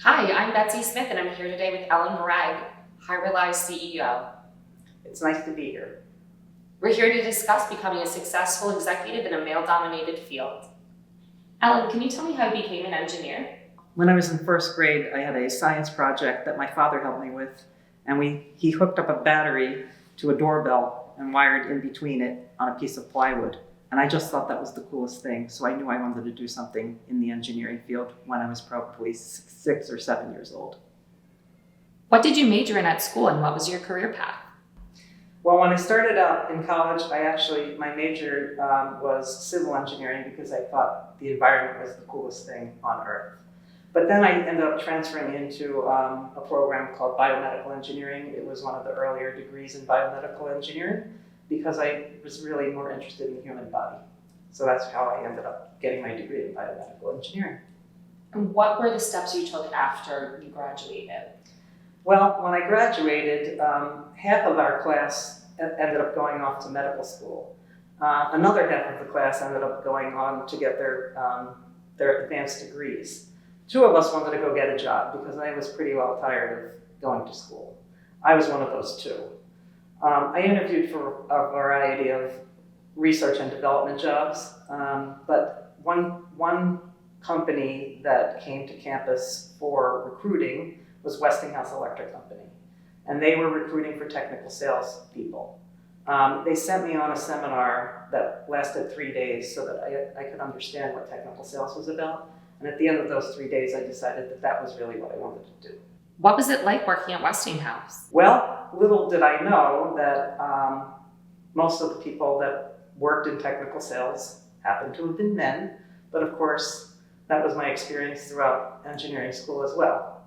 Hi, I'm Betsy Smith, and I'm here today with Ellen Bragg, HiReli's CEO. It's nice to be here. We're here to discuss becoming a successful executive in a male-dominated field. Ellen, can you tell me how you became an engineer? When I was in first grade, I had a science project that my father helped me with, and he hooked up a battery to a doorbell and wired in between it on a piece of plywood. And I just thought that was the coolest thing, so I knew I wanted to do something in the engineering field when I was probably 6 or 7 years old. What did you major in at school, and what was your career path? Well, when I started out in college, my major was civil engineering because I thought the environment was the coolest thing on earth. But then I ended up transferring into a program called biomedical engineering. It was one of the earlier degrees in biomedical engineering because I was really more interested in the human body. So that's how I ended up getting my degree in biomedical engineering. And what were the steps you took after you graduated? Well, when I graduated, half of our class ended up going off to medical school. Another half of the class ended up going on to get their advanced degrees. Two of us wanted to go get a job because I was pretty well tired of going to school. I was one of those two. I interviewed for a variety of research and development jobs, but one company that came to campus for recruiting was Westinghouse Electric Company, and they were recruiting for technical sales people. They sent me on a seminar that lasted 3 days so that I could understand what technical sales was about. And at the end of those 3 days, I decided that that was really what I wanted to do. What was it like working at Westinghouse? Well, little did I know that most of the people that worked in technical sales happened to have been men, but of course, that was my experience throughout engineering school as well.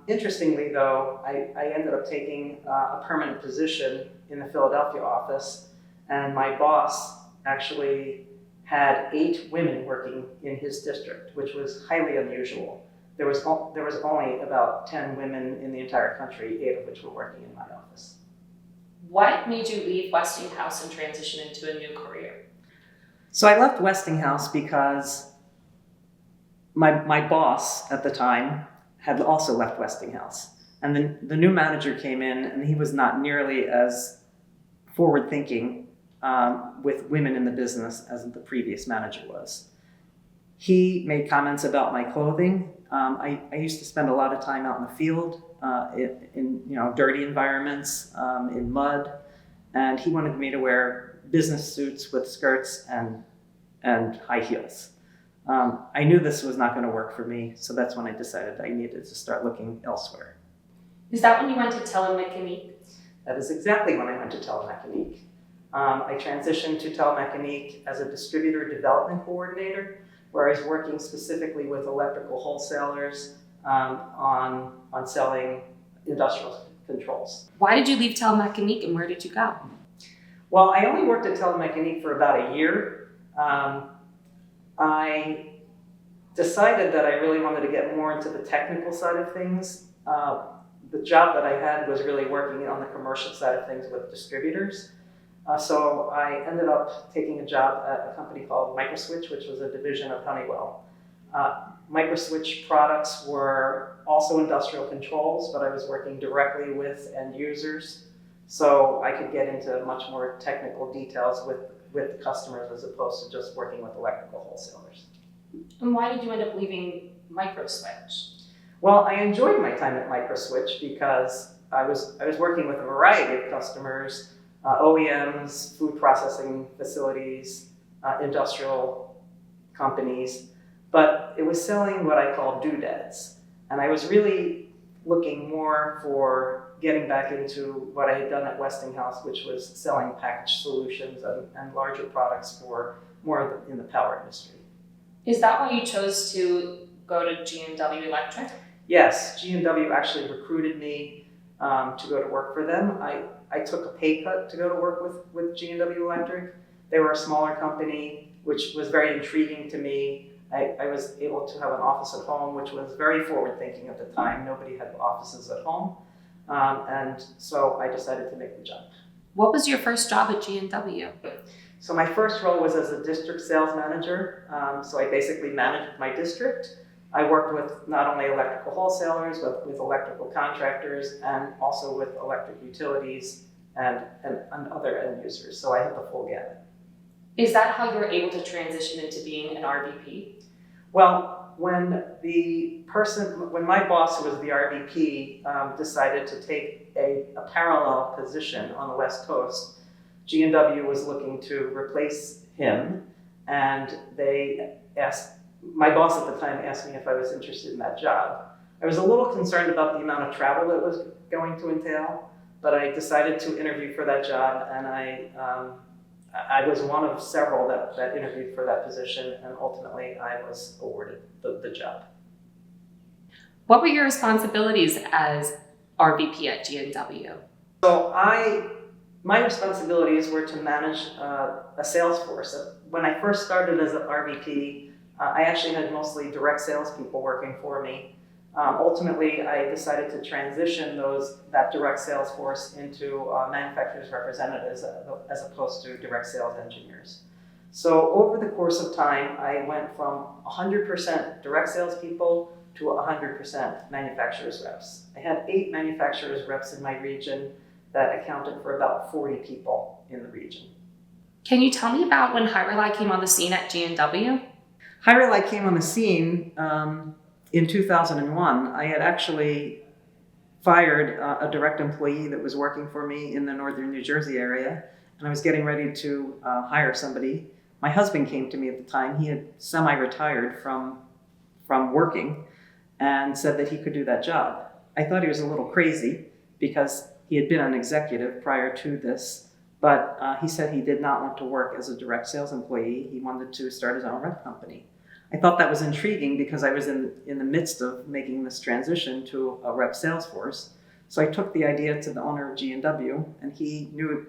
Interestingly though, I ended up taking a permanent position in the Philadelphia office, and my boss actually had 8 women working in his district, which was highly unusual. There was only about 10 women in the entire country, 8 of which were working in my office. What made you leave Westinghouse and transition into a new career? So I left Westinghouse because my boss at the time had also left Westinghouse. And then the new manager came in, and he was not nearly as forward-thinking with women in the business as the previous manager was. He made comments about my clothing. I used to spend a lot of time out in the field, in dirty environments, in mud, and he wanted me to wear business suits with skirts and high heels. I knew this was not going to work for me, so that's when I decided I needed to start looking elsewhere. Is that when you went to Telemecanique? That is exactly when I went to Telemecanique. I transitioned to Telemecanique as a distributor development coordinator, where I was working specifically with electrical wholesalers on selling industrial controls. Why did you leave Telemecanique, and where did you go? Well, I only worked at Telemecanique for about a year. I decided that I really wanted to get more into the technical side of things. The job that I had was really working on the commercial side of things with distributors. So I ended up taking a job at a company called Microswitch, which was a division of Honeywell. Microswitch products were also industrial controls, but I was working directly with end users, so I could get into much more technical details with customers as opposed to just working with electrical wholesalers. And why did you end up leaving Microswitch? Well, I enjoyed my time at Microswitch because I was working with a variety of customers, OEMs, food processing facilities, industrial companies, but it was selling what I call doodads. And I was really looking more for getting back into what I had done at Westinghouse, which was selling packaged solutions and larger products for more in the power industry. Is that why you chose to go to G&W Electric? Yes, G&W actually recruited me to go to work for them. I took a pay cut to go to work with G&W Electric. They were a smaller company, which was very intriguing to me. I was able to have an office at home, which was very forward-thinking at the time. Nobody had offices at home. And so I decided to make the jump. What was your first job at G&W? So my first role was as a district sales manager. So I basically managed my district, I worked with not only electrical wholesalers, but with electrical contractors and also with electric utilities and other end users. So I hit the full gamut. Is that how you were able to transition into being an RVP? Well, when my boss, who was the RVP, decided to take a parallel position on the West Coast, G&W was looking to replace him, and my boss at the time asked me if I was interested in that job. I was a little concerned about the amount of travel it was going to entail, but I decided to interview for that job, and I was one of several that interviewed for that position, and ultimately I was awarded the job. What were your responsibilities as RVP at G&W? So my responsibilities were to manage a sales force. When I first started as an RVP, I actually had mostly direct salespeople working for me. Ultimately, I decided to transition that direct sales force into manufacturers' representatives as opposed to direct sales engineers. So over the course of time, I went from 100% direct salespeople to 100% manufacturers reps. I had 8 manufacturers reps in my region that accounted for about 40 people in the region. Can you tell me about when HiReli came on the scene at G&W? HiReli came on the scene in 2001. I had actually fired a direct employee that was working for me in the northern New Jersey area, and I was getting ready to hire somebody. My husband came to me at the time. He had semi-retired from working and said that he could do that job. I thought he was a little crazy because he had been an executive prior to this, but he said he did not want to work as a direct sales employee. He wanted to start his own rep company. I thought that was intriguing because I was in the midst of making this transition to a rep sales force. So I took the idea to the owner of G&W, and he knew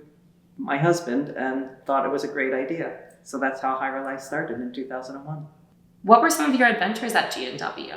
my husband and thought it was a great idea. So that's how HiReli's started in 2001. What were some of your adventures at G&W?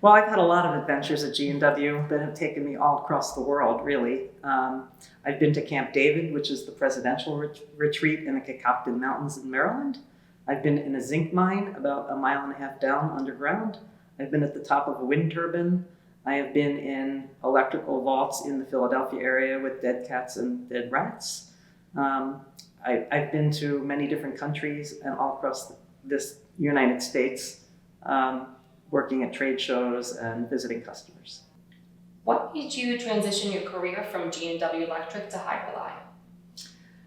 Well, I've had a lot of adventures at G&W that have taken me all across the world, really. I've been to Camp David, which is the presidential retreat in the Catoctin Mountains in Maryland. I've been in a zinc mine about 1.5 miles down underground. I've been at the top of a wind turbine. I have been in electrical vaults in the Philadelphia area with dead cats and dead rats. I've been to many different countries and all across this United States, working at trade shows and visiting customers. What made you transition your career from G&W Electric to HiReli?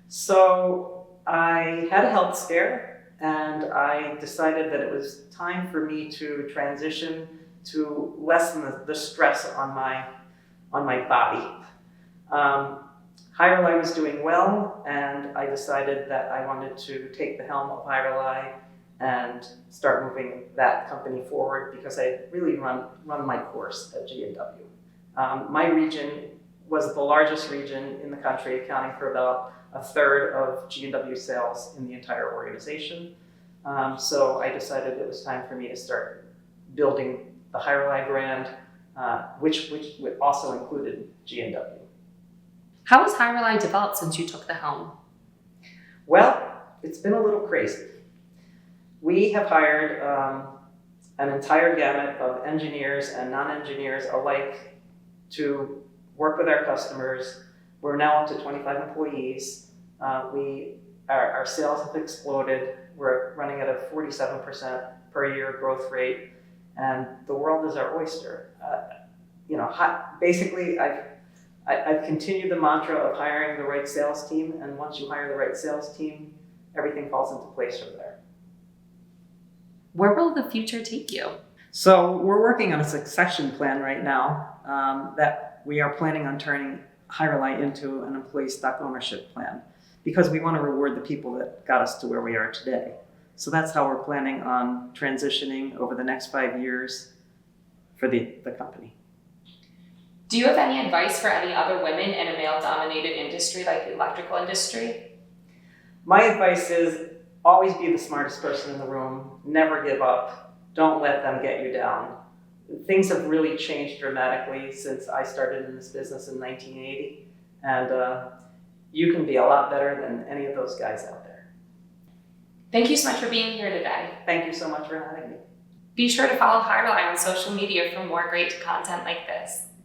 So I had a health scare, and I decided that it was time for me to transition to lessen the stress on my body. HiReli was doing well, and I decided that I wanted to take the helm of HiReli and start moving that company forward because I had really run my course at G&W. My region was the largest region in the country, accounting for about 1/3 of G&W sales in the entire organization. So I decided it was time for me to start building the HiReli brand, which also included G&W. How has HiReli developed since you took the helm? Well, it's been a little crazy. We have hired an entire gamut of engineers and non-engineers alike to work with our customers. We're now up to 25 employees. Our sales have exploded. We're running at a 47% per year growth rate, and the world is our oyster. Basically, I've continued the mantra of hiring the right sales team, and once you hire the right sales team, everything falls into place from there. Where will the future take you? So we're working on a succession plan right now that we are planning on turning HiReli into an employee stock ownership plan because we want to reward the people that got us to where we are today. So that's how we're planning on transitioning over the next 5 years for the company. Do you have any advice for any other women in a male-dominated industry like the electrical industry? My advice is always be the smartest person in the room. Never give up. Don't let them get you down. Things have really changed dramatically since I started in this business in 1980, and you can be a lot better than any of those guys out there. Thank you so much for being here today. Thank you so much for having me. Be sure to follow HiReli on social media for more great content like this.